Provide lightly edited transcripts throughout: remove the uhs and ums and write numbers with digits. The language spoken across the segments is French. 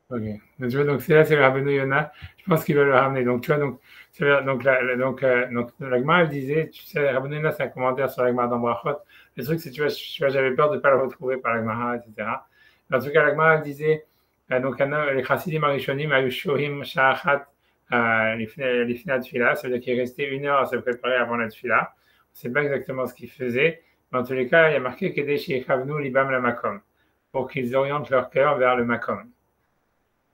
Ok. Donc, tu vois, donc c'est là, c'est le Rabbeinu Yonah. Je pense qu'il va le ramener. Donc, tu vois, donc la Gemara, elle disait, tu sais, Rabbeinu Yonah, c'est un commentaire sur la Gemara dans Brachot. Le truc, c'est, tu vois, j'avais peur de ne pas le retrouver par la Gemara, etc. Mais en tout cas, la Gemara, elle disait, les Chassidim Arishonim, Ayu Shohim Sha'achat, les Fina Tfila, ça veut dire qu'il restait 1 heure à se préparer avant la Tfila. On ne sait pas exactement ce qu'il faisait, mais en tous les cas, il y a marqué Kedesh Yechavnu Libam la Makom, pour qu'ils orientent leur cœur vers le Makom.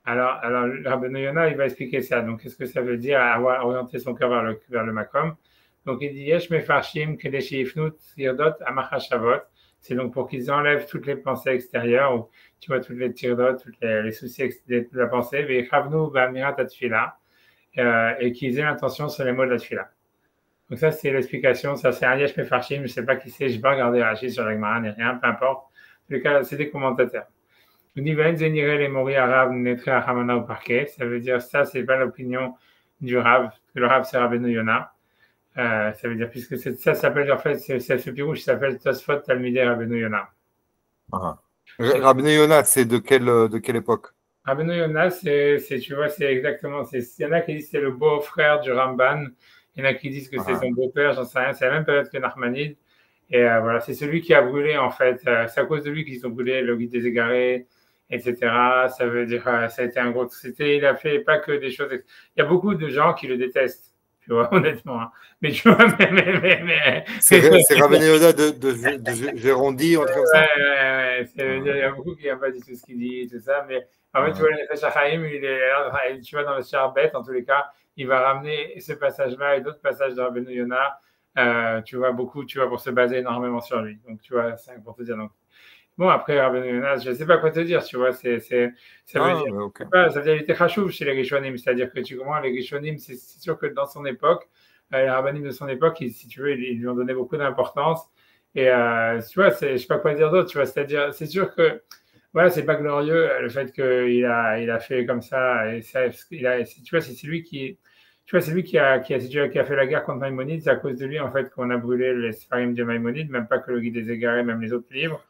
Alors Rabbeinu Yonah, il va expliquer ça. Donc, qu'est-ce que ça veut dire avoir orienté son cœur vers le Makom? Donc, il dit Yesh mefarshim kedesh yifnut tirdot amachashavot. C'est donc pour qu'ils enlèvent toutes les pensées extérieures, ou tu vois, toutes les tirdot, tous les soucis de la pensée, ve'chavnu ba'amirat atfila, et qu'ils aient l'intention sur les mots de la tfila. Donc, ça, c'est l'explication. Ça, c'est un Yesh mefarshim. Je ne sais pas qui c'est, je ne vais pas regarder Rachid sur la Gemara, ni rien, peu importe. En tous les cas, c'est des commentateurs. Ça veut dire ça, c'est pas l'opinion du Rav, que le Rav c'est Rabbeinu Yonah. Ça veut dire, puisque ça s'appelle, en fait, ce pirouche s'appelle Tosfot Talmidei Rabbeinu Yonah. Ah. Rabbeinu Yonah, c'est de quelle époque? Rabbeinu Yonah, tu vois, c'est exactement, il y en a qui disent que c'est le beau-frère du Ramban, il y en a qui disent que c'est Ah. son beau-père, j'en sais rien, c'est la même période que Nachmanide. Et voilà, c'est celui qui a brûlé, en fait, c'est à cause de lui qu'ils ont brûlé le guide des égarés, etc. Ça veut dire, ça a été un gros. Il a fait pas que des choses. Il y a beaucoup de gens qui le détestent, tu vois, honnêtement, hein. Mais tu vois, C'est Rabbeinu Yonah de Gérondy, un truc comme ça? Il y Ah. a beaucoup qui n'aiment pas du tout ce qu'il dit, tout ça. Mais en fait, tu vois, Ah. le Nefesh HaChaim, tu vois, dans le Sharbet, en tous les cas, il va ramener ce passage-là et d'autres passages de Rabbeinu Yonah. Tu vois, beaucoup, tu vois, pour se baser énormément sur lui. Donc, tu vois, c'est pour te dire. Donc, bon, après, Rabbeinu Yonah, je ne sais pas quoi te dire, tu vois, ça veut Ah, dire, mais ok. ça veut dire, il était chachouv chez les Rishonim, c'est-à-dire que tu comprends, les Rishonim, c'est sûr que dans son époque, les rabbinim de son époque, si tu veux, ils lui ont donné beaucoup d'importance. Et tu vois, je ne sais pas quoi dire d'autre, tu vois, c'est-à-dire, c'est sûr que, voilà, c'est pas glorieux le fait qu'il a fait comme ça. Et ça tu vois, c'est lui qui, tu vois, c'est lui qui a fait la guerre contre Maïmonide. C'est à cause de lui, en fait, qu'on a brûlé les Sfarim de Maïmonide, même pas que le Guide des Égarés, même les autres livres.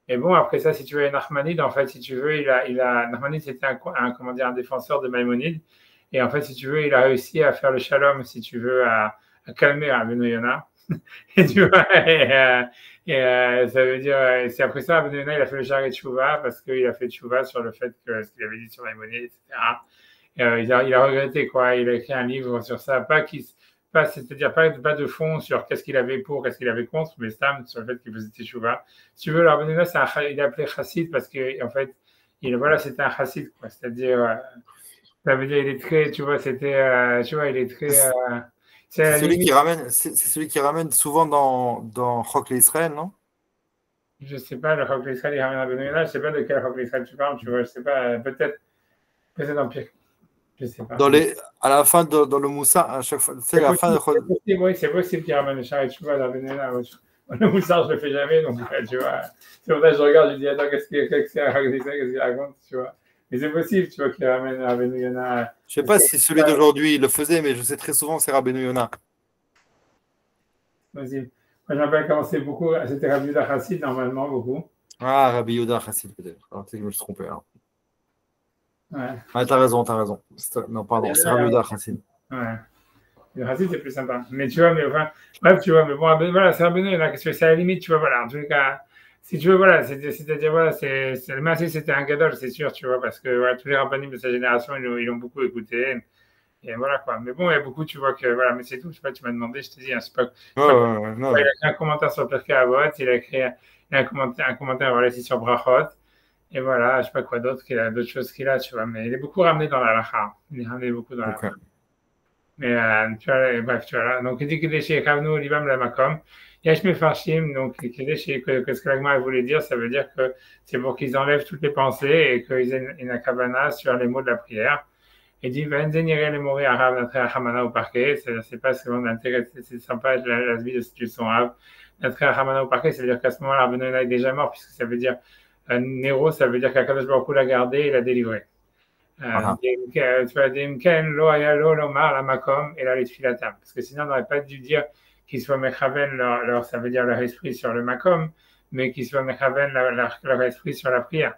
Et bon, après ça, si tu veux, Nachmanide, en fait, si tu veux, Nachmanide, c'était comment dire, un défenseur de Maïmonide. Et en fait, si tu veux, il a réussi à faire le shalom, si tu veux, à calmer Rabbeinu Yonah. Et tu vois, ça veut dire, c'est après ça, Rabbeinu Yonah, il a fait le Sharet Teshuvah, parce qu'il a fait Teshuvah sur le fait que ce qu'il avait dit sur Maïmonide, etc. Il a regretté, quoi. Il a écrit un livre sur ça, c'est-à-dire pas de fond sur qu'est-ce qu'il avait pour, qu'est-ce qu'il avait contre, mais Stam sur le fait qu'il faisait Teshuvah. Si tu veux, l'Arbenina, il est appelé chassid parce que, en fait, voilà, c'était un chassid, quoi. C'est-à-dire, ça veut dire, il est très, tu vois, tu vois, il est très, C'est c'est à c'est la celui limite, qui ramène, c'est celui qui ramène souvent dans Rock Israël, non? je sais pas, le Chok l'Israël, il ramène Arbenina, je sais pas de quel Chok l'Israël tu parles, tu vois, je sais pas, peut-être Empire, je sais pas. À la fin, dans le Moussa, à chaque fois, c'est la fin de. C'est possible, oui, c'est possible qu'il ramène le char et tu vois, l'Arbenina, le moussard, je le fais jamais, donc, tu vois, c'est pour ça que je regarde, je dis, attends, qu'est-ce qu'il raconte, tu vois. Mais c'est possible, tu vois, qu'il ramène Arbenina, Je sais pas si celui d'aujourd'hui le faisait, mais je sais très souvent c'est Rabbeinu Yonah. possible. Moi, je m'appelle quand c'est beaucoup, c'était Rabbi Chassid, normalement, beaucoup. Ah, Rabbi Yehuda Chassid, peut-être. Alors, peut-être que je me suis trompé, alors. Ouais. Ah, t'as raison, t'as raison. Non, pardon, c'est Rabbi Yehuda Chassid. Ouais. Le Chassid, c'est plus sympa. Mais tu vois, mais enfin, bref, tu vois, mais bon, voilà, c'est Rabbi Yonah, qu'est-ce que c'est à la limite, tu vois, voilà, en tous les cas, si tu veux, voilà, c'est-à-dire, voilà, le Massi, c'était un gadol, c'est sûr, tu vois, parce que voilà, tous les rabbinim de sa génération, ils l'ont beaucoup écouté. Et voilà quoi. Mais bon, il y a beaucoup, tu vois que voilà, mais c'est tout. Je sais pas, tu m'as demandé, je te dis, hein, Ouais, c'est pas, ouais, ouais, il a non. écrit un commentaire sur Pirkei Avot, il a un commentaire voilà, ici sur Brachot. Et voilà, je sais pas quoi d'autre qu'il a, d'autres choses qu'il a, tu vois. Mais il est beaucoup ramené dans la lacha. Il est ramené beaucoup dans la lacha. Ok. Mais tu vois, bref, tu vois là. Donc il dit que chez Ravno, Libam, la Makom. Yesh Mefarshim, donc que ce que l'agma voulait dire, ça veut dire que c'est pour qu'ils enlèvent toutes les pensées et qu'ils aient une kavana sur les mots de la prière. Il dit Venzeniere le mori arabe notre hamana au parquet, c'est pas selon l'intérêt, c'est sympa la vie de son arabe. Notre hamana au parquet, ça veut dire qu'à ce moment-là, Rabbeinu est déjà mort, puisque ça veut dire Nero, ça veut dire qu'Akadosh Baruch Hu l'a gardé et l'a délivré. Ah, Tu vois, Dimken, lo aya lo lomar la makom et la litfilatam. Parce que sinon, on n'aurait pas dû dire qu'ils soient mechaven, ça veut dire leur esprit sur le makom, mais qu'ils soient mechaven leur esprit sur la prière.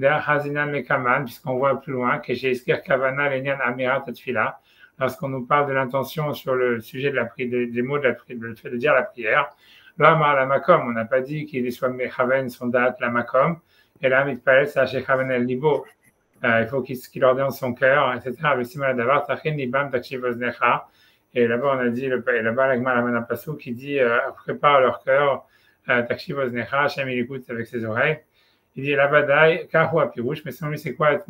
Hazinan Mekaman, puisqu'on voit plus loin, que j'ai Iskir Kavana Lenyan Amirat Tfila, lorsqu'on nous parle de l'intention sur le sujet de la prière, des mots de la prière, le fait de dire la prière. Là, la makom, on n'a pas dit qu'il soit mechaven son date la makom, et là, mitpalel sa shechaven el libo. Il faut qu'il ordonne son cœur, etc. Et là-bas, on a dit, là-bas, l'agma la manapasou qui dit prépare leur cœur, takshiv oznecha, Hachem il écoute avec ses oreilles. Il dit là-bas, dai, kahu apirouche, mais selon lui, c'est quoi être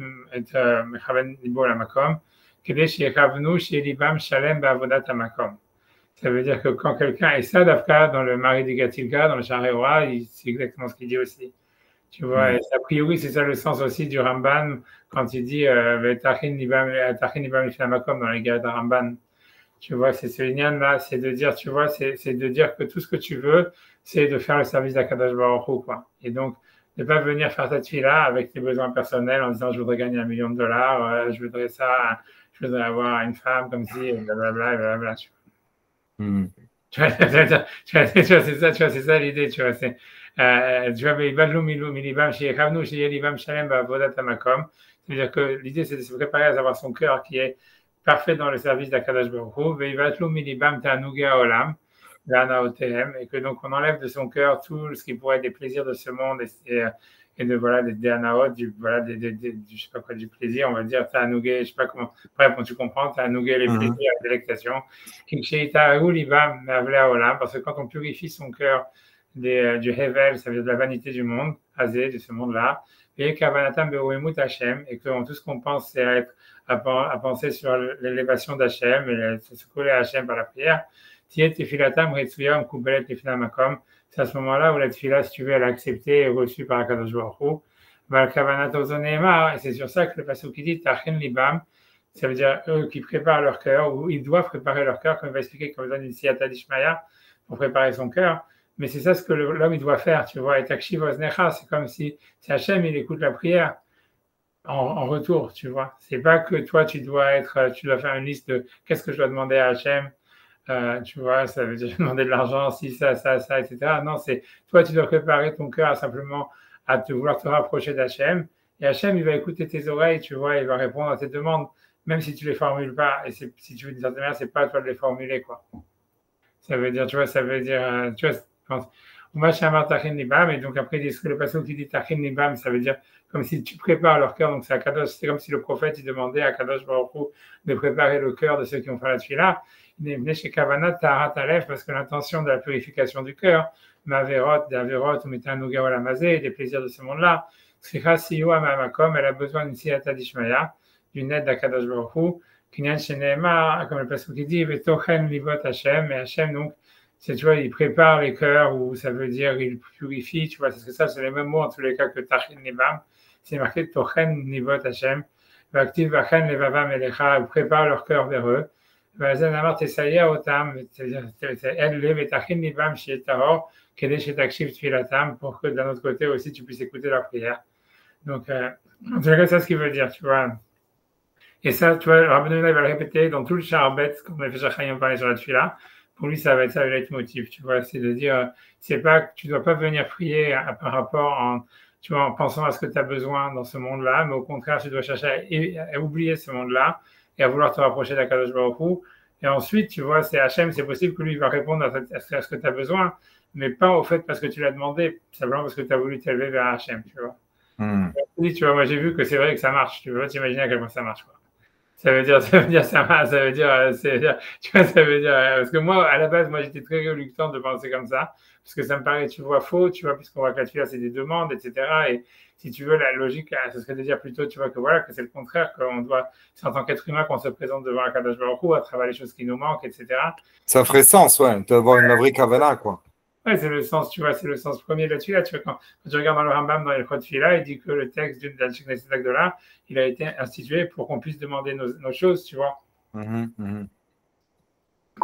mechaven libo la makom? Kedesh yechavnu shelibam shalem ba'avodat makom. Ça veut dire que quand quelqu'un, et ça, d'Afka, dans le Mari de Gatilka, dans le Sharewa, c'est exactement ce qu'il dit aussi. Tu vois, et a priori, c'est ça le sens aussi du Ramban, quand il dit Tachin Nibam Iflamakom dans les gars de Ramban. Tu vois, c'est ce lien-là, c'est de dire, tu vois, c'est de dire que tout ce que tu veux, c'est de faire le service d'Akadosh Baruch Hu, quoi. Et donc, ne pas venir faire ta fille-là avec tes besoins personnels en disant je voudrais gagner $1 million, je voudrais ça, je voudrais avoir une femme comme si, blablabla, blablabla, tu vois. Tu vois, c'est ça l'idée, tu vois, c'est, tu vois, c'est-à-dire que l'idée, c'est de se préparer à avoir son cœur qui est parfait dans le service d'Akadosh Baruch Hu, et que donc on enlève de son cœur tout ce qui pourrait être des plaisirs de ce monde et de voilà des anaot, du je sais pas quoi, du plaisir, on va dire ta'anugé, je sais pas comment, bref, tu comprends, ta'anugé les plaisirs, la délectation, parce que quand on purifie son cœur du hevel, ça veut dire de la vanité du monde, azé, de ce monde-là, et kavanatam be'oemut Hashem, et que tout ce qu'on pense, c'est à penser sur l'élévation d'Hachem et se coller à Hachem par la prière. C'est à ce moment-là où la tefila, si tu veux, elle est acceptée et reçue par Akadosh Baruch Hu. Et c'est sur ça que le passage qui dit Tachin Libam, ça veut dire eux qui préparent leur cœur, ou ils doivent préparer leur cœur, comme il va expliquer, comme donne une siyata d'Ishmaya, pour préparer son cœur. Mais c'est ça ce que l'homme il doit faire, tu vois. Et takshiv oznecha, c'est comme si Hachem il écoute la prière en retour, tu vois. C'est pas que toi tu dois faire une liste de qu'est-ce que je dois demander à Hachem. Tu vois, ça veut dire demander de l'argent, si ça, etc. Non, c'est toi, tu dois préparer ton cœur simplement à vouloir te rapprocher d'Hachem. Et Hachem, il va écouter tes oreilles, tu vois, il va répondre à tes demandes, même si tu les formules pas. Et si tu veux d'une certaine manière, c'est pas à toi de les formuler, quoi. Ça veut dire, tu vois, tu vois, quand et donc après, il dit ce que le passage qui dit Tachin Nibam, ça veut dire comme si tu prépares leur cœur. Donc c'est comme si le prophète il demandait à Kadosh Baruch Hu de préparer le cœur de ceux qui ont fait la tefila. Il est venu chez Kavanat Taharat Aleph parce que l'intention de la purification du cœur, Maverot, ou Metanouga Olamazé, des plaisirs de ce monde-là, Sricha Siyoua Mamakom, elle a besoin d'une siyata d'Ishmaya, d'une aide d'Akadosh Baruch Hu, Kinyan Sheneema, comme le passage qui dit, Vetochen Livot Hashem, et Hashem donc, c'est, tu vois, il prépare les cœurs, ou ça veut dire il purifie, tu vois, c'est les mêmes mots en tous les cas que Tachin Nibam, c'est marqué Tochen Nivot Hashem, Vaktiv Vachen Levavam Elecha, il prépare leur cœur vers eux, Vazen Amar Tesaya Otam, c'est-à-dire, aide-les, Vetachin Nibam Shietahor, Kedesh et Takshiv Tfilatam, pour que d'un autre côté aussi tu puisses écouter leur prière. Donc, en tout cas, c'est ce qu'il veut dire, tu vois. Et ça, tu vois, Rabbi Noël va le répéter dans tout le charbet, comme le fait Chachayim parlait sur la tefila. Pour lui, ça va être ça le leitmotiv, tu vois, c'est de dire, c'est pas que tu dois pas venir prier par rapport tu vois, en pensant à ce que tu as besoin dans ce monde-là, mais au contraire, tu dois chercher à oublier ce monde-là et à vouloir te rapprocher d'Akadosh Baruch Hu. Et ensuite, tu vois, c'est Hachem, c'est possible que lui, il va répondre à ce que tu as besoin, mais pas au fait parce que tu l'as demandé, simplement parce que tu as voulu t'élever vers Hachem, tu vois. Tu vois, moi, j'ai vu que c'est vrai que ça marche, tu vois, t'imaginer à quel point ça marche, quoi. Ça veut dire, ça marche, ça veut dire, tu vois, ça veut dire, parce que moi, à la base, moi, j'étais très reluctant de penser comme ça, parce que ça me paraît, tu vois, faux, tu vois, puisqu'on voit que la tefila, c'est des demandes, etc. Et si tu veux, la logique, ce serait de dire plutôt, tu vois, que voilà, que c'est le contraire, qu'on doit, c'est en tant qu'être humain qu'on se présente devant la Kadosh Baruch Hu à travers les choses qui nous manquent, etc. Ça ferait sens, ouais, d'avoir une vraie kavana, quoi. Ouais, c'est le sens, tu vois, c'est le sens premier de la tefila. Tu vois, quand tu regardes dans le Rambam, dans les Chod Tefila, il dit que le texte de la Shekhneh Agdola, il a été institué pour qu'on puisse demander nos choses, tu vois.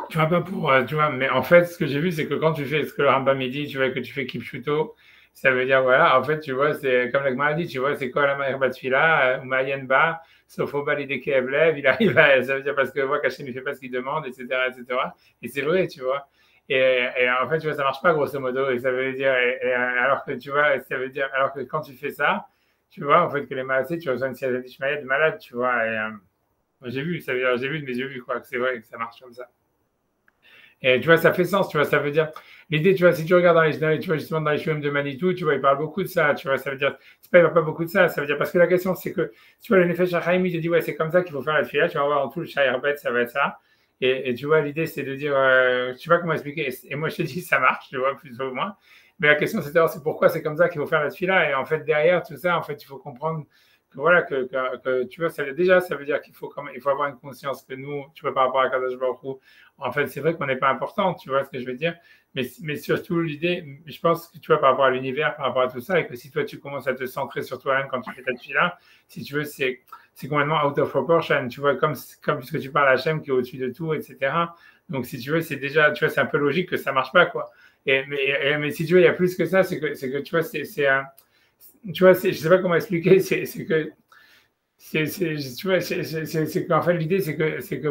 Tu vois, pas pour, tu vois, mais en fait, ce que j'ai vu, c'est que quand tu fais ce que le Rambam il dit, tu vois, que tu fais Kipchuto, ça veut dire, voilà, en fait, tu vois, c'est comme l'Agma a dit, tu vois, c'est quoi la Maïr Batfila, ou Mayenba, sauf au Balidé Keevlev, il arrive à, ça veut dire parce que moi, Kachem, il fait pas ce qu'il demande, etc., etc. Et c'est vrai, tu vois. Et en fait, tu vois, ça marche pas grosso modo. Et ça veut dire, alors que tu vois, ça veut dire, alors que quand tu fais ça, tu vois, en fait, que les malades, tu reçois une siyata d'Ishmael de malade, tu vois. Et j'ai vu, ça veut dire, j'ai vu de mes yeux vus, quoi, que c'est vrai que ça marche comme ça. Et tu vois, ça fait sens, tu vois, ça veut dire, l'idée, tu vois, si tu regardes tu vois, justement, dans les shurim de Manitou, tu vois, il parle beaucoup de ça, tu vois, ça veut dire, c'est pas, il parle pas beaucoup de ça, ça veut dire, parce que la question, c'est que, tu vois, le Nefesh HaChaim, il te dit, ouais, c'est comme ça qu'il faut faire la tefila, tu vas voir, en tout le Sha'ir Bet, ça va être ça. Et tu vois, l'idée, c'est de dire, je sais pas comment expliquer, et moi, je te dis, ça marche, tu vois, plus ou moins. Mais la question, c'est de savoir, c'est pourquoi c'est comme ça qu'il faut faire la tefila. Et en fait, derrière tout ça, en fait, il faut comprendre que voilà, que tu vois, déjà, ça veut dire qu'il faut, il faut avoir une conscience que nous, tu vois, par rapport à Kadosh Baruch Hu, en fait, c'est vrai qu'on n'est pas important, tu vois ce que je veux dire, mais surtout l'idée, je pense que tu vois, par rapport à l'univers, par rapport à tout ça, et que si toi, tu commences à te centrer sur toi-même quand tu fais ta tefila, si tu veux, c'est complètement out of proportion, tu vois, comme puisque tu parles à Hachem qui est au-dessus de tout, etc. Donc, si tu veux, c'est déjà, tu vois, c'est un peu logique que ça marche pas, quoi. Mais si tu veux, il y a plus que ça, c'est que tu vois, c'est un, tu vois, je sais pas comment expliquer, c'est que, tu vois, c'est qu'en fait, l'idée, c'est que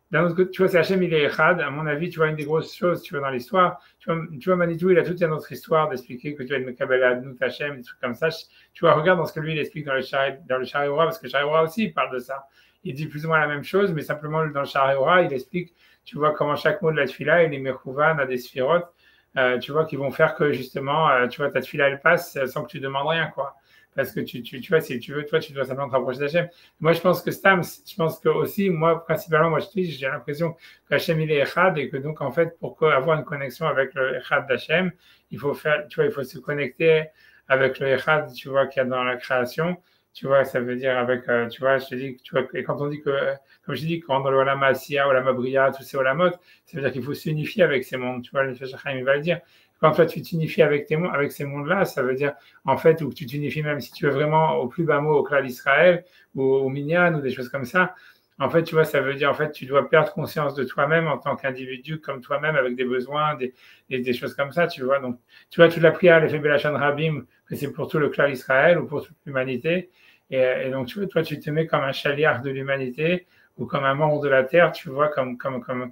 d'un autre côté, tu vois, c'est Hachem, il est Echad. À mon avis, tu vois, une des grosses choses, tu vois, dans l'histoire, tu vois, Manitou, il a toute une autre histoire d'expliquer que tu as une Kabbalah, Adnout, Hachem, des trucs comme ça. Tu vois, regarde dans ce que lui, il explique dans le Sha'ar Hora, parce que Sha'ar Hora aussi, il parle de ça. Il dit plus ou moins la même chose, mais simplement, dans le Sha'ar Hora, il explique, tu vois, comment chaque mot de la tefila, il est Mechouvan, a des sphirotes, tu vois, qui vont faire que, justement, tu vois, ta tefila, elle passe sans que tu demandes rien, quoi. Parce que tu vois, si tu veux, toi, tu dois simplement te rapprocher d'Hachem. Moi, je pense que Stam, je pense que aussi, moi, principalement, moi, j'ai l'impression qu'Hachem, il est Echad et que donc, en fait, pour avoir une connexion avec le Echad d'Hachem, il faut faire, tu vois, il faut se connecter avec le Echad, tu vois, qu'il y a dans la création. Tu vois, ça veut dire avec, tu vois, je te dis, tu vois, et quand on dit que, comme je dis, quand dans le Olam Asiya, Olam Bria, tous ces Olamot, ça veut dire qu'il faut s'unifier avec ces mondes. Tu vois, le Nefesh HaChaim, il va le dire. Quand toi, tu t'unifies avec avec ces mondes-là, ça veut dire, en fait, ou que tu t'unifies même si tu veux vraiment au plus bas mot au clan d'Israël ou au Minyan ou des choses comme ça. En fait, tu vois, ça veut dire, en fait, tu dois perdre conscience de toi-même en tant qu'individu, comme toi-même, avec des besoins, des choses comme ça, tu vois. Donc, tu vois, toute la prière, l'effet Belachan Rabim, que c'est pour tout le clan d'Israël ou pour toute l'humanité. Et donc, tu vois, toi, tu te mets comme un chaliard de l'humanité ou comme un membre de la terre, tu vois, comme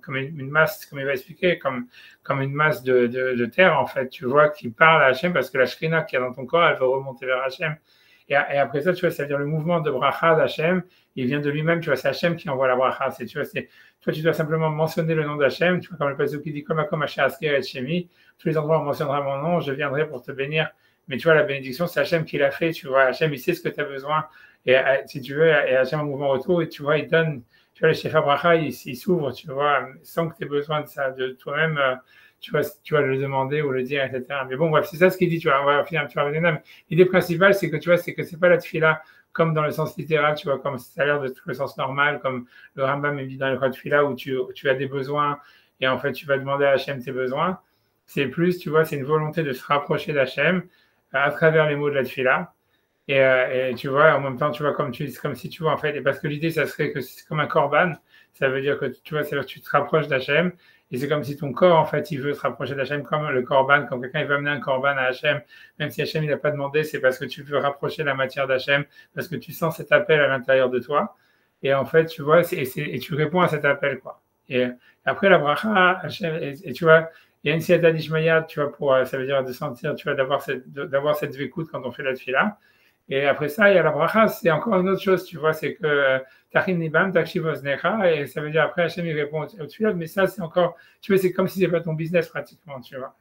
une masse, comme il va expliquer, comme une masse de terre, en fait, tu vois, qui parle à Hachem parce que la Shrina qui est dans ton corps, elle veut remonter vers Hachem. Et après ça, tu vois, ça veut dire le mouvement de bracha d'Hachem, il vient de lui-même, tu vois, c'est Hachem qui envoie la bracha. Tu vois, toi, tu dois simplement mentionner le nom d'Hachem, tu vois, comme le Pasuk qui dit, comme Hachem Asker et Shemi, tous les endroits où on mentionnera mon nom, je viendrai pour te bénir. Mais tu vois, la bénédiction, c'est Hachem qui l'a fait, tu vois, Hachem, il sait ce que tu as besoin. Et si tu veux, et Hachem en mouvement autour, et tu vois, il donne, tu vois, le Shefa Bracha, il s'ouvre, tu vois, sans que tu aies besoin de ça, de toi-même, tu vas le demander ou le dire, etc. Mais bon, bref, c'est ça ce qu'il dit, tu vois, on va finir, tu vas revenir. L'idée principale, c'est que tu vois, c'est que c'est pas la tefila comme dans le sens littéral, tu vois, comme ça a l'air de le sens normal, comme le Rambam dit dans le tefila où tu as des besoins et en fait, tu vas demander à Hachem tes besoins. C'est plus, tu vois, c'est une volonté de se rapprocher d'Hachem à travers les mots de la tefila. Et tu vois, en même temps, tu vois, comme si tu vois, en fait, et parce que l'idée, ça serait que c'est comme un korban, ça veut dire que tu vois, c'est-à-dire que tu te rapproches d'Hachem, et c'est comme si ton corps, en fait, il veut se rapprocher d'Hachem comme le korban, comme quelqu'un il veut amener un korban à Hachem, même si Hachem il n'a pas demandé, c'est parce que tu veux rapprocher la matière d'Hachem, parce que tu sens cet appel à l'intérieur de toi, et en fait, tu vois, et tu réponds à cet appel, quoi. Et après la bracha, Hachem, et tu vois, il y a une siyata d'Ishmaïa, tu vois, ça veut dire de sentir, tu vois, d'avoir cette vécoute quand on fait la tefila. Et après ça, il y a la bracha, c'est encore une autre chose, tu vois, c'est que Tachin Nibam, Takshiv Oznecha, et ça veut dire après Hachem il répond au tefilot, mais ça c'est encore, tu vois, c'est comme si c'était pas ton business pratiquement, tu vois.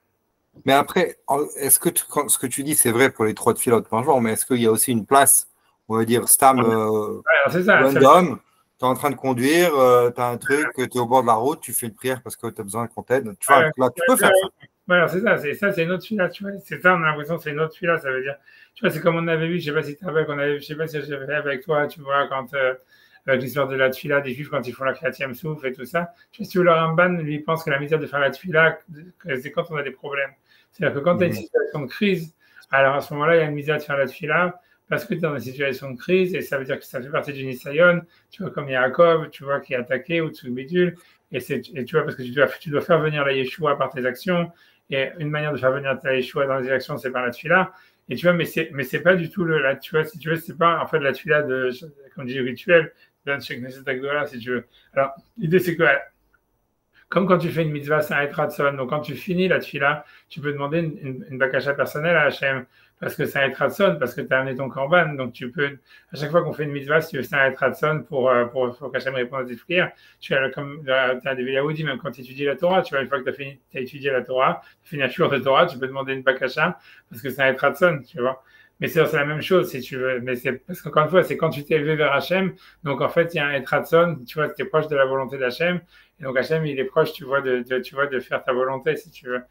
Mais après, est-ce que ce que tu dis, c'est vrai pour les 3 filotes par jour, mais est-ce qu'il y a aussi une place, on va dire, Stam, Alors c'est ça, random, tu es en train de conduire, tu as un truc, tu es au bord de la route, tu fais une prière parce que tu as besoin qu'on t'aide. Tu vois, là, tu peux faire ça. alors c'est ça, c'est une autre fila, tu vois, c'est ça, on a l'impression que c'est une autre fila, ça veut dire, tu vois, c'est comme on avait vu, je sais pas si tu rappelles, je sais pas si j'avais fait avec toi, tu vois, quand, avec l'histoire de la tefila des Juifs quand ils font la 4e souffle et tout ça. Je sais si le Ramban, lui, pense que la misère de faire la tefila, c'est quand on a des problèmes. C'est-à-dire que quand tu as une situation de crise, alors à ce moment-là, il y a une misère de faire la tefila parce que tu es dans une situation de crise et ça veut dire que ça fait partie du Nisayon, tu vois, comme Yaakov, tu vois, qui est attaqué ou Tsubidul, et tu vois, parce que tu dois faire venir la Yeshua par tes actions, et une manière de faire venir la Yeshua dans les actions, c'est par la tefila. Et tu vois, mais c'est pas du tout tu vois, si tu veux, c'est pas en fait la tefila comme dit rituel, chez Knesset Agdola, si tu veux. Alors, l'idée, c'est que, comme quand tu fais une mitzvah, c'est un etratson, donc quand tu finis la tefila, tu peux demander une bakasha personnelle à Hachem. parce que c'est un etratson, parce que tu as amené ton korban. Donc, tu peux, à chaque fois qu'on fait une mitzvah, si tu veux, c'est un etratson pour qu'Hachem réponde à tes prières. Tu as, comme tu as des Yahoudi, même quand tu étudies la Torah, tu vois, une fois que tu as étudié la Torah, tu fini un jour de Torah, tu peux demander une bakasha, parce que c'est un etratson, tu vois. Mais c'est la même chose, si tu veux. Mais c'est parce qu'encore une fois, c'est quand tu t'es élevé vers Hachem. Donc, en fait, il y a un etratson, tu vois, tu es proche de la volonté d'Hachem. Et donc, Hachem, il est proche, tu vois, tu vois, de faire ta volonté, si tu veux.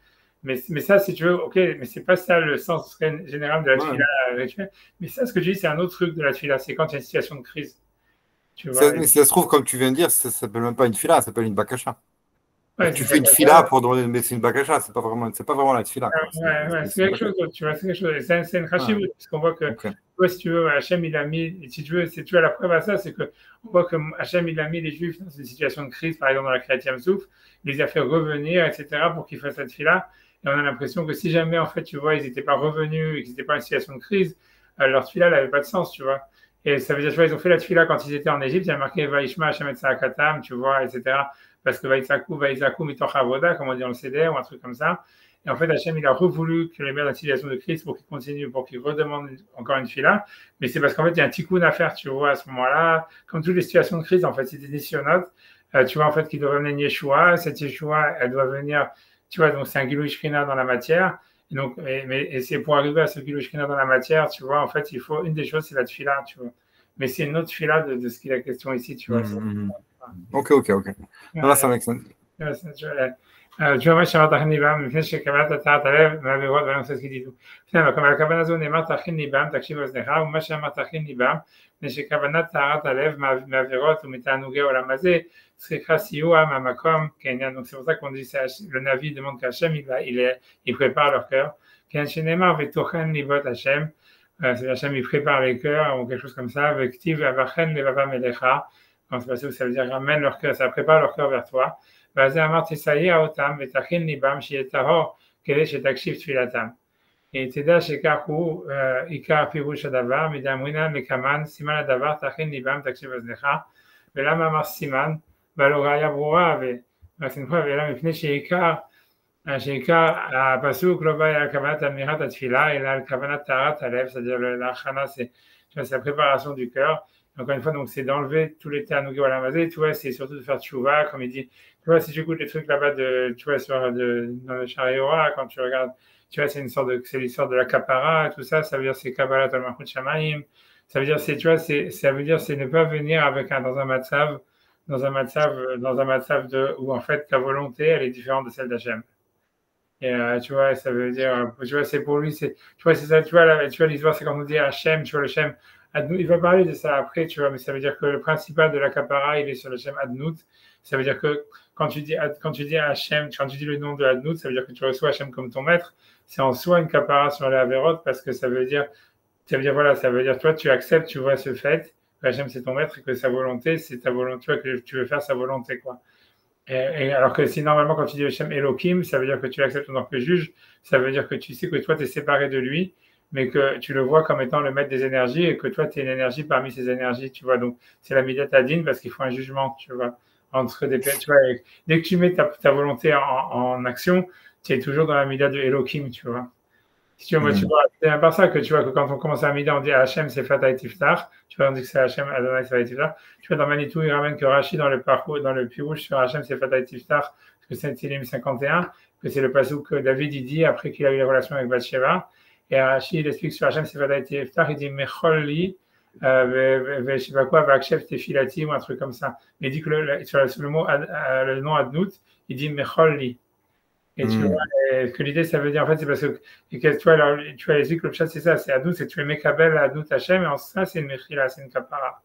Mais ça, si tu veux, ok, mais c'est pas ça le sens général de la tefila rituelle. Mais ça, ce que je dis, c'est un autre truc de la tefila. C'est quand il y a une situation de crise. Tu vois. Mais si ça se trouve, comme tu viens de dire, ça s'appelle même pas une fila, ça s'appelle une bakasha. Ouais, Tu fais une fila pour demander, mais c'est une bakasha, c'est pas vraiment la fila, quoi. Ouais, c'est quelque chose d'autre, tu vois, c'est quelque chose. C'est une chashivut, parce qu'on voit que, Ok. tu vois, si tu veux, Hachem, il a mis, si tu veux, la preuve à ça, c'est que on voit que Hachem, il a mis les Juifs dans une situation de crise, par exemple, dans la Kriyat Souf, il les a fait revenir, etc., pour qu'ils fassent cette fila. Et on a l'impression que si jamais, en fait, tu vois, ils n'étaient pas revenus et qu'ils n'étaient pas en situation de crise, leur fila n'avait pas de sens, tu vois. Et ça veut dire, tu vois, ils ont fait la fila quand ils étaient en Égypte, il y a marqué Vaishma Hachem et Tzakatam, tu vois, etc. Parce que Vaïsakou mitoch avoda, comme on dit dans le CD, ou un truc comme ça. Et en fait, Hachem, il a voulu que les mettent dans la situation de crise pour qu'ils continuent, pour qu'ils redemandent encore une fila. Mais c'est parce qu'en fait, il y a un tikkun à faire, tu vois, à ce moment-là. Comme toutes les situations de crise, en fait, c'est des nisyonotes. Tu vois, en fait, qu'il doit venir une Yeshua. Cette Yeshua, elle doit venir, tu vois, donc c'est un Gilou Shrina dans la matière. Et donc, et c'est pour arriver à ce Gilou Shrina dans la matière, tu vois, en fait, il faut, une des choses, c'est la tfila, tu vois. Mais c'est une autre tfila de ce qu'il est la question ici, tu vois. Ok. Non, là, ça make sense. tu vois, moi, שאמרת תכין ליבם, לפני שקבלת תחת הלב מהעבירות ואני עושה סגידיתו. אבל הכוונה הזו נאמר תכין ליבם, תקשיב אוזנך, ומה שאמר תכין ליבם, מפני שכוונת טהרת הלב מהעבירות ומתענוגי העולם הזה, צריכה סיוע מהמקום, donc c'est pour ça qu'on dit, le Navi demande qu'Hachem, il prépare leur cœur, שנאמר ותוכן ליבות השם, c'est Hachem, il prépare les cœurs, ou quelque chose comme ça, וכתיב ואבחן לבבם אליך, donc c'est parce que ça veut dire ramène leur cœur, ça prépare leur cœur vers toi. ואז אמרתי, תסייע אותם ותכין ליבם שיהיה טהור כדי שתקשיב תפילתם. תדע שכך הוא עיקר פירוש הדבר, מדאמרינן לקמן, סימן הדבר, תכין ליבם, תקשיב אוזנך. ולמה אמר סימן? והלא ראיה ברורה, ולמה מפני שעיקר הפסוק לא בא על כוונת אמירת התפילה, אלא על כוונת טהרת הלב, c'est-à-dire l'achana, c'est la préparation du cœur. Encore une fois, donc c'est d'enlever tous les tanougis à la mazé, tu vois, c'est surtout de faire tchouva, comme il dit, tu vois, si tu écoutes les trucs là-bas tu vois, dans le Shariora, quand tu regardes, tu vois, c'est l'histoire de la kapara, tout ça, ça veut dire c'est Kabbalat al-Malchut Shamaim, ça veut dire, c'est ne pas venir dans un matzav où en fait ta volonté, elle est différente de celle d'Hachem. Et tu vois, ça veut dire, tu vois, c'est pour lui, tu vois, c'est ça, tu vois, l'histoire, c'est quand on dit Hachem, tu vois, le Shem, Adnout, il va parler de ça après, tu vois, mais ça veut dire que le principal de la kapara, il est sur le Shem Adnout. Ça veut dire que quand tu dis Hachem, quand tu dis le nom de Adnout, ça veut dire que tu reçois Hachem comme ton maître. C'est en soi une kapara sur les Averot parce que ça veut dire, toi, tu acceptes, tu vois, ce fait, que Hachem c'est ton maître et que sa volonté, c'est ta volonté, tu vois, que tu veux faire sa volonté, quoi. Et alors que si normalement, quand tu dis Hachem Elohim, ça veut dire que tu l'acceptes en tant que juge, ça veut dire que tu sais que toi, tu es séparé de lui, mais que tu le vois comme étant le maître des énergies et que toi, tu es une énergie parmi ces énergies, tu vois. Donc, c'est la Midat Adin parce qu'il faut un jugement, tu vois, entre des tu vois. Dès que tu mets ta volonté en action, tu es toujours dans la Midat de Elohim, tu vois. Si tu vois, moi, tu vois, c'est même pas ça que tu vois que quand on commence à Midat, on dit Hachem, c'est Fatah Tiftar. Tu vois, on dit que c'est Hachem, Adonai, c'est Fatah Tiftar. Tu vois, dans Manitou, il ramène que Rashi, dans le parcours, dans le Pirouche sur Hachem, c'est Fatah Tiftar, parce que c'est Tilim 51, que c'est le passage que David, il dit après qu'il a eu les relations avec Bathsheba. Et Rashi, il explique sur Hachem, c'est Fatah Tiftar, il dit Mecholli, je sais pas quoi, Vakshef Tefilati, ou un truc comme ça. Mais il dit que sur le nom Adnout, il dit Mecholli. Et tu vois, que l'idée, ça veut dire, en fait, c'est parce que tu vois, les que le chat, c'est ça, c'est Adnout, c'est tu es Mekabel Adnout Hachem, et en ça, c'est une Mechila, c'est une Kapara.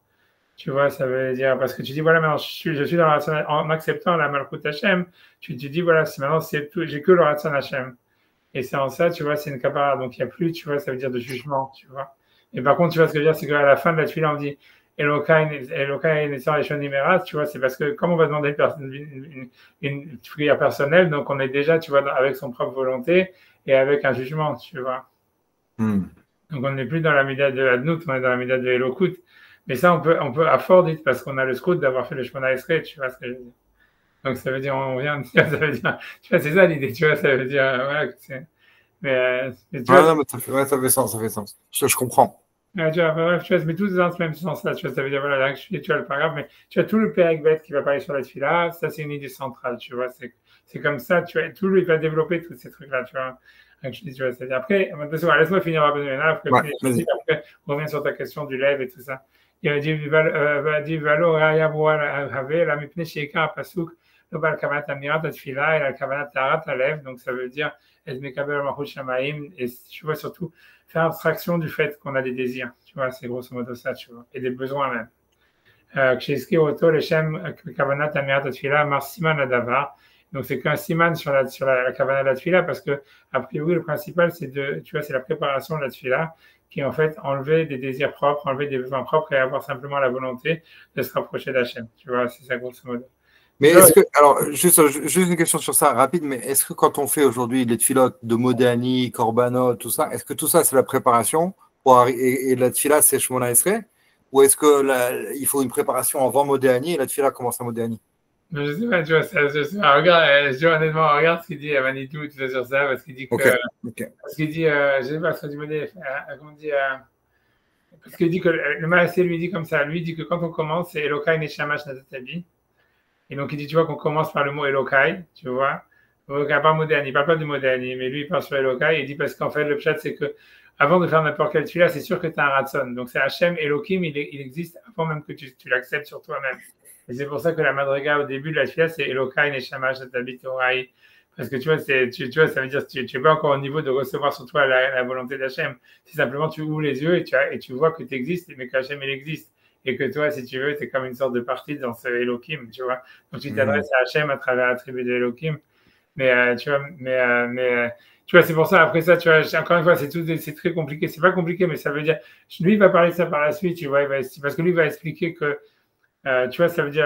Tu vois, ça veut dire, parce que tu dis, voilà, maintenant, je suis dans la Ratson, en acceptant la Malchut Hachem, tu te dis, voilà, maintenant, c'est tout, j'ai que le Ratson Hachem. Et c'est en ça, tu vois, c'est une Kapara, donc il n'y a plus, tu vois, ça veut dire de jugement, tu vois. Et par contre, tu vois, ce que je veux dire, c'est qu'à la fin de la tuile, on dit, Elokai Nessar et Shonimerat, tu vois, c'est parce que comme on va demander une prière personnelle, donc on est déjà, tu vois, avec son propre volonté et avec un jugement, tu vois. Donc on n'est plus dans la Mida de Adnout, on est dans la Mida de Elokut. Mais ça, on peut afforder parce qu'on a le scout d'avoir fait le Shemona Esrei, tu vois ce que je veux dire. Donc ça veut dire, on vient de dire, ça veut dire, tu vois, c'est ça l'idée, tu vois, ça veut dire, voilà, Mais tu vois, Non, mais ça fait sens, ça fait sens. Je comprends. tu vois, bref, tu vois, mais tout dans ce même sens-là. Tu vois, ça veut dire, voilà, là, tu as le paragraphe, mais tu as tout le Pérec Bet qui va parler sur la tefila. Ça, c'est une idée centrale, tu vois. C'est comme ça, tu vois, tout lui va développer tous ces trucs-là, tu vois. Donc, je dis, tu vois, c'est-à-dire, après, laisse-moi finir Rabbi Yonah, Ouais, vas-y. après, on revient sur ta question du lève et tout ça. Il a dit, Valo, Raya, Boal, Have, la Mipne, Sheikar, Pasuk, le Bal Kavanat Amirat, Tfila, et la Kavanat Tarat, Alev. Donc, ça veut dire, Et Mekabel, Mahut Shamaim, et tu vois, surtout, faire abstraction du fait qu'on a des désirs. Tu vois, c'est grosso modo ça, tu vois, et des besoins même. Kshiski Oto, Leshem, Kavanat Amirat, Tfila, Marsiman Adavar. Donc, c'est qu'un siman sur la Kavanat de la Tfila, parce que, a priori, le principal, tu vois, c'est la préparation de la Tfila, qui est en fait enlever des désirs propres, enlever des besoins propres et avoir simplement la volonté de se rapprocher d'Hachem. Tu vois, c'est ça grosso modo. Mais Donc, est-ce que, alors, juste une question sur ça, rapide, mais est-ce que quand on fait aujourd'hui les tfilotes de Modéani, Korbanot, tout ça, est-ce que tout ça, c'est la préparation et la tfila, c'est Shemona Esrei? Ou est-ce que il faut une préparation avant Modéani et la tfila commence à Modéani? je sais pas, tu vois, je sais pas, regarde, je dis honnêtement, regarde ce qu'il dit à Manitou, tout ça sur ça, parce qu'il dit Ok, que, ok. parce qu'il dit, je sais pas, ce que tu me dis, comment on dit, parce qu'il dit que le Maasé lui dit comme ça, lui dit que quand on commence, c'est Elokai Neshamash Natatabi. Et donc il dit, tu vois, qu'on commence par le mot Elokai, tu vois. Elokai, pas moderne, il parle pas de moderne, mais lui il parle sur Elokai, il dit parce qu'en fait, le chat, c'est que avant de faire n'importe quel celui-là, c'est sûr que tu as un ratson. Donc c'est Hachem, Elohim, il existe avant même que tu l'acceptes sur toi-même. Et c'est pour ça que la madriga au début de la fila, c'est Elokai Neshamash Natatabi Torai. Parce que tu vois, tu vois, ça veut dire que tu n'es pas encore au niveau de recevoir sur toi la volonté d'Hachem. C'est simplement tu ouvres les yeux et tu vois que tu existes, mais qu'Hachem, il existe. Et que toi, si tu veux, tu es comme une sorte de partie dans ce Elohim, tu vois. Donc tu Mhm. t'adresses à Hachem à travers l'attribut de Elohim. Tu vois, tu vois, c'est pour ça, après ça, tu vois, encore une fois, c'est très compliqué. C'est pas compliqué, mais ça veut dire, lui, il va parler de ça par la suite, tu vois, parce que lui va expliquer que tu vois, ça veut dire,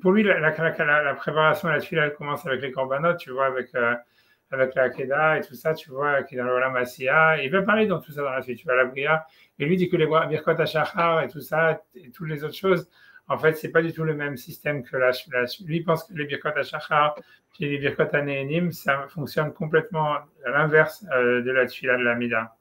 pour lui, la préparation à la suite, elle commence avec les corbanotes, tu vois, avec la Keda et tout ça, tu vois, qui est dans le Olam Asiya. Il va parler dans tout ça dans la suite, tu vois, la Bria. Et lui dit que les Birkot HaShachar et tout ça, et toutes les autres choses, en fait, c'est pas du tout le même système que lui pense que les Birkot HaShachar et les Birkot HaNe'enim, ça fonctionne complètement à l'inverse de la Tfila de la Mida.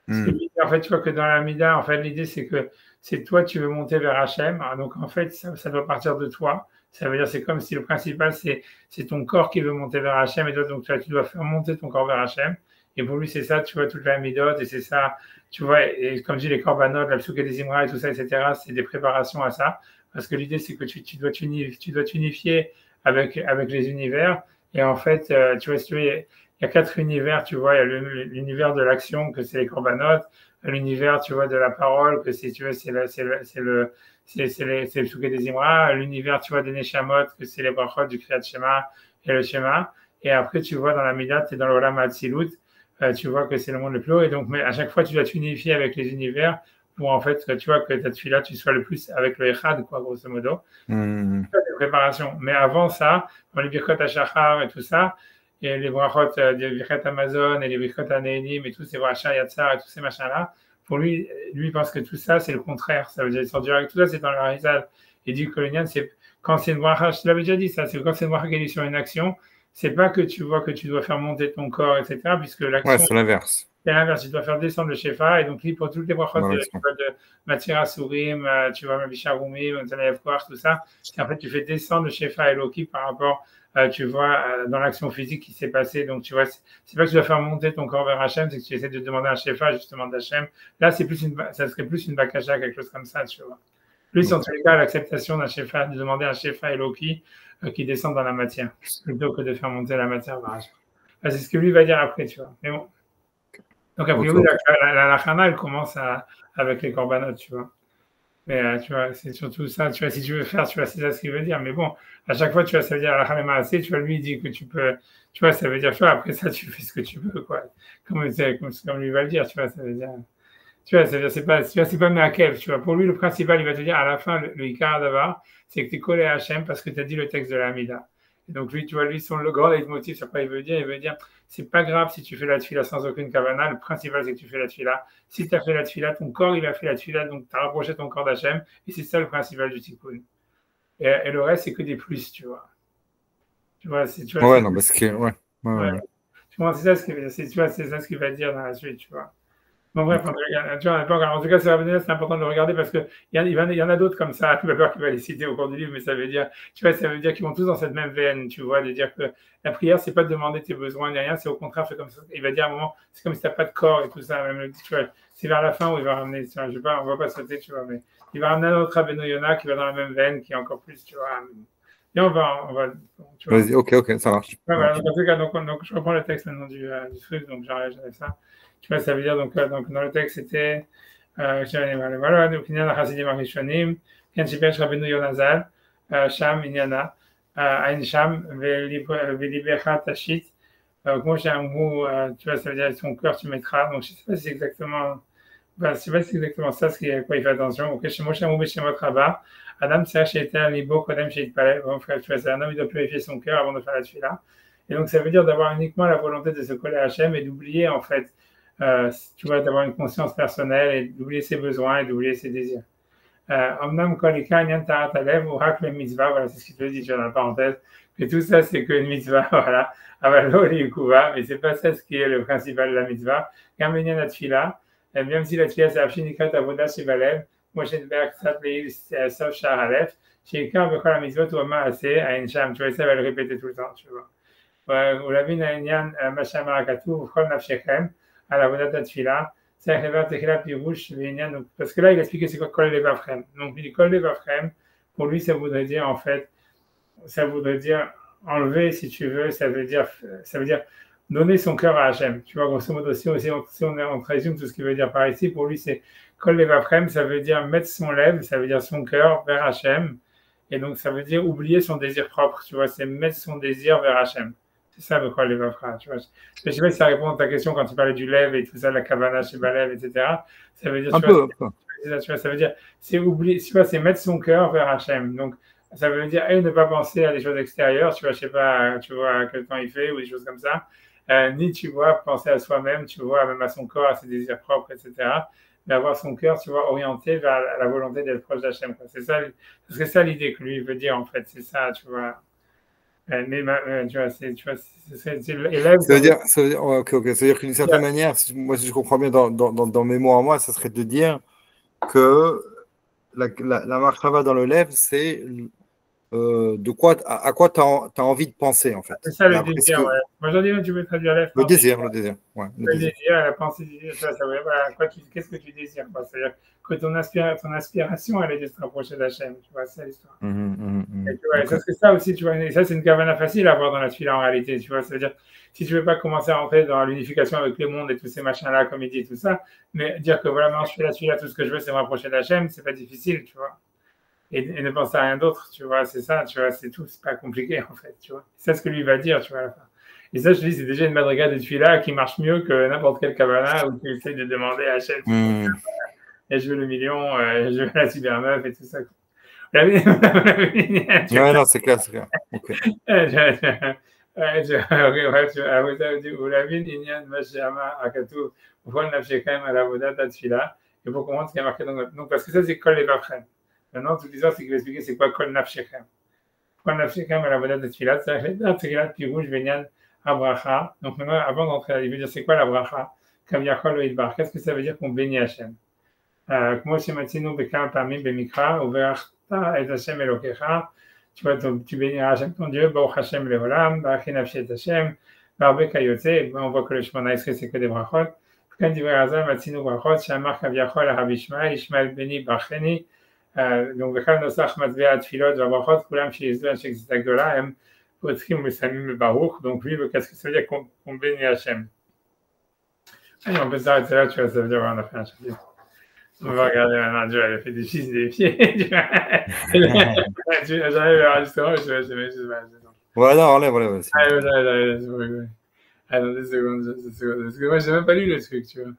Parce que Mhm. en fait, tu vois que dans la Mida, en fait, l'idée, c'est que c'est toi, tu veux monter vers Hachem. Hein, donc, en fait, ça doit partir de toi. Ça veut dire, c'est comme si le principal, c'est ton corps qui veut monter vers Hachem. Et toi, donc, tu dois faire monter ton corps vers Hachem. Et pour lui, c'est ça, tu vois, toute la Midot. Et c'est ça, tu vois, et comme je dis, les korbanot, la psuke des Imra et tout ça, etc., c'est des préparations à ça. Parce que l'idée, c'est que tu dois t'unifier avec les univers. Et en fait, tu vois, si tu veux, il y a quatre univers, tu vois. Il y a l'univers de l'action, que c'est les corbanotes, l'univers, tu vois, de la parole, que c'est, tu vois, c'est le Psuké des Imra, l'univers, tu vois, des Neshamot, que c'est les brachot du Kriyat Shema et le Shema. Et après, tu vois, dans la Midat et dans le Olam Hatzilut, tu vois que c'est le monde le plus haut. Et donc, mais à chaque fois, tu dois t'unifier avec les univers pour, en fait, tu vois, que ta tefila, tu sois le plus avec le Echad, quoi, grosso modo. Mhm. Des préparations. Mais avant ça, dans les Birkot HaShachar et tout ça, et les brachot des Birkat Amazon et les Birkat Anélim et tous ces brachas Yatsar et tous ces machins-là, pour lui, il pense que tout ça, c'est le contraire. Ça veut dire, tout ça, c'est dans le Harizal. Il dit que le Nyan, c'est quand c'est une bracha, je l'avais déjà dit ça, c'est quand c'est une bracha qui est sur une action, c'est pas que tu vois que tu dois faire monter ton corps, etc., puisque Ouais, l'action, c'est l'inverse. c'est l'inverse, tu dois faire descendre le Shefa, et donc lui, pour toutes les brachot Dans de, l'action. Matira Surim, tu vois, Mavisharumi, Mantanaev Koach, tout ça, c'est en fait, tu fais descendre le Shefa et Loki par rapport, tu vois, dans l'action physique qui s'est passée. Donc, tu vois, c'est pas que tu dois faire monter ton corps vers Hachem, c'est que tu essaies de demander un Shefa, justement, d'Hachem. Là, ça serait plus une Bakasha, quelque chose comme ça, tu vois. Plus, en Ok. tous les cas, l'acceptation d'un Shefa, de demander un Shefa et Loki qui descendent dans la matière, plutôt que de faire monter la matière vers Hachem. C'est ce que lui va dire après, tu vois. Mais bon. Donc, a Ok, priori, ok. la Chana, elle commence avec les corbanotes, tu vois. Mais tu vois, c'est surtout ça, tu vois, si tu veux faire, tu vois, c'est ça ce qu'il veut dire. Mais bon, à chaque fois, tu vois, ça veut dire la Halema assez, tu vois, lui, il dit que tu peux, tu vois, ça veut dire, tu vois, après ça, tu fais ce que tu veux, quoi. Comme lui va le dire, tu vois, ça veut dire, tu vois, ça veut dire, c'est pas, tu vois, c'est pas Meakev, tu vois. Pour lui, le principal, il va te dire, à la fin, le Ikar d'abord, c'est que tu es collé à Hachem parce que tu as dit le texte de la Hamida. Et donc, lui, tu vois, lui, le grand leitmotiv sur quoi il veut dire, c'est pas grave si tu fais la tefila sans aucune kavana, le principal, c'est que tu fais la tefila. Si tu as fait la tefila, ton corps, il a fait la tefila, donc tu as rapproché ton corps d'Hachem, et c'est ça le principal du tikkun. Et le reste, c'est que des plus, tu vois. Tu vois, Ouais, non, parce que, ouais. Ouais, ouais. ouais. Tu vois, c'est ça ce qu'il veut dire. Tu vois, c'est ça ce qu'il va dire dans la suite, tu vois. Bon, bref, en tout cas, tu vois, en tout cas, c'est important de le regarder parce qu'il y en a d'autres comme ça. Tu vas peur qu'il va les citer au cours du livre, mais ça veut dire, tu vois, ça veut dire qu'ils vont tous dans cette même veine, tu vois, de dire que la prière, c'est pas de demander tes besoins ni rien, c'est au contraire, c'est comme ça. Il va dire à un moment, c'est comme si t'as pas de corps et tout ça, même, tu vois, c'est vers la fin où il va ramener, tu vois, je sais pas, on va pas sauter, tu vois, mais il va ramener un autre Rabbeinu Yonah qui va dans la même veine, qui est encore plus, tu vois. Et tu vois. Vas-y, ok, ça marche. Ouais, voilà, donc, en tout cas, donc, je reprends le texte maintenant du truc, donc j'arrête ça. Tu vois, ça veut dire, donc dans le texte, c'était, voilà, donc il y a la Hasidim Arishonim, Ken Shipesh Rabbeinu Yonazal, Sham, Inyana, Ain Sham, Velibecha Tashit, Moshe Amou, tu vois, ça veut dire son cœur tu mettras, donc je sais pas si c'est exactement, je sais pas si c'est exactement ça, à quoi il fait attention. Ok, chez Moshe Amou, Beshemot Rabba, Adam Tsar Sheter Libo, Kodem Sheit Palais, bon frère, tu vois, c'est un homme, il doit purifier son cœur avant de faire la tuila. Et donc, ça veut dire d'avoir uniquement la volonté de se coller à Hachem et d'oublier, en fait, tu vois, d'avoir une conscience personnelle et d'oublier ses besoins et d'oublier ses désirs. Omnam kolika nyan tarat alev ou hak le mitzvah, voilà, c'est ce qu'il te dit, tu vois, dans la parenthèse, que tout ça, c'est qu'une mitzvah, voilà, avalo likuva, mais c'est pas ça ce qui est le principal de la mitzvah. Quand il y a la tfila, même si la tfila, c'est afshinikat avoda shivalev, moi, j'ai berk sat leil sauf shar alef, chez quand on la mitzvah, tout va assez, à une cham, tu vois, ça va le répéter tout le temps, tu vois. ולהבין העניין, מה שאמר הכתוב, ובכל נפשכם, על עבודת התפילה, צריך לבאר תחילה פירוש לעניין, parce que là il a expliqué c'est quoi Kol Levavchem. Donc il dit Kol Levavchem, pour lui ça voudrait dire en fait, ça voudrait dire enlever si tu veux, ça veut dire donner son cœur à Hachem. Tu vois, grosso modo, si on résume tout ce qu'il veut dire par ici, pour lui c'est Kol Levavchem, ça veut dire mettre son lèvre, ça veut dire son cœur vers Hachem, et donc ça veut dire oublier son désir propre, tu vois, c'est mettre son désir vers Hachem. C'est ça le quoi les vafra, tu vois. Je sais pas si ça répond à ta question quand tu parlais du lève et tout ça, la kavana chez Balev, etc. Ça veut dire, Un peu. ça veut dire, c'est oublier, tu vois, c'est mettre son cœur vers Hachem. Donc, ça veut dire, ne pas penser à des choses extérieures, tu vois, je sais pas, tu vois, à quel temps il fait ou des choses comme ça, ni, tu vois, penser à soi-même, tu vois, même à son corps, à ses désirs propres, etc. Mais avoir son cœur, tu vois, orienté vers la volonté d'être proche d'Hachem. C'est ça l'idée que lui veut dire, en fait, c'est ça, tu vois. Mais tu vois, c'est l'élève. Ça veut dire, ok, ça veut dire qu'une certaine manière, moi, si je comprends bien dans mes mots à moi, ça serait de dire que la marchava dans le lève, c'est à quoi tu as envie de penser, en fait. C'est ça le désir, ouais. Aujourd'hui, tu peux traduire lève. Le désir, ouais. Le désir, la pensée du désir, ça veut dire, qu'est-ce que tu désires, quoi. C'est-à-dire que ton aspiration, elle est de se rapprocher d'Hachem, tu vois, c'est l'histoire. Et tu vois, okay. Ça, c'est ça aussi, tu vois, et ça, c'est une kavana facile à avoir dans la tefila en réalité, tu vois, c'est-à-dire, si tu veux pas commencer à rentrer dans l'unification avec le monde et tous ces machins-là, comme il dit, tout ça, mais dire que voilà, maintenant, je fais la tefila, tout ce que je veux, c'est me rapprocher d'Hachem, c'est pas difficile, tu vois. Et ne penser à rien d'autre, tu vois, c'est ça, tu vois, c'est tout, c'est pas compliqué, en fait, tu vois. C'est ce que lui va dire, tu vois, à la fin. Et ça, je te dis, c'est déjà une madriga de tefila qui marche mieux que n'importe quelle kavana où tu essaies de demander à Hachem, et je veux le million, je veux la cybermeuf et tout ça. Ouais, non, c'est clair. Okay. Et pour comprendre ce qui est marqué dans notre... Donc, parce que ça, c'est Kol Levavchem. Maintenant, toute l'histoire, c'est qu'il va expliquer c'est quoi Kol Nafshechem. Kol Nafshechem à la Vodat Tfilat, c'est la Tfilat Pirouj Venyan Abracha. Donc, maintenant, avant d'entrer, il veut dire c'est quoi la Bracha? Kaviachol Oidbar. Qu'est-ce que ça veut dire qu'on bénit Hachem? כמו שמצינו בכמה פעמים במקרא, וברכת את השם אלוקיך, tu vois, tu béniras Hachem ton Dieu, Baruch Hashem leolam, Baruch nafshi et Hashem, Barbe kayotze, on voit que le Shemona Esrei c'est que des brachot. Quand divrei Hazal, matzinu brachot, Shamar kaviachol à Rabbi Ishmael, Ishmael beni barcheni, donc vechal nosach matzvea tfilot, vabrachot, kulam sheyizdu anshek zitagdola, hem potrim mesamim baruch, donc lui, qu'est-ce que ça veut dire qu'on bénit Hachem? Allez, on peut s'arrêter là, tu vois, ça veut dire qu'on a fait un chapitre. On va regarder maintenant, tu vois, elle a fait des fils et des pieds. J'arrive à l'enregistrement, je sais pas. Voilà, enlève. Allez, c'est vrai. Attends, 2 secondes. Parce que moi, j'ai même pas lu le truc, tu vois.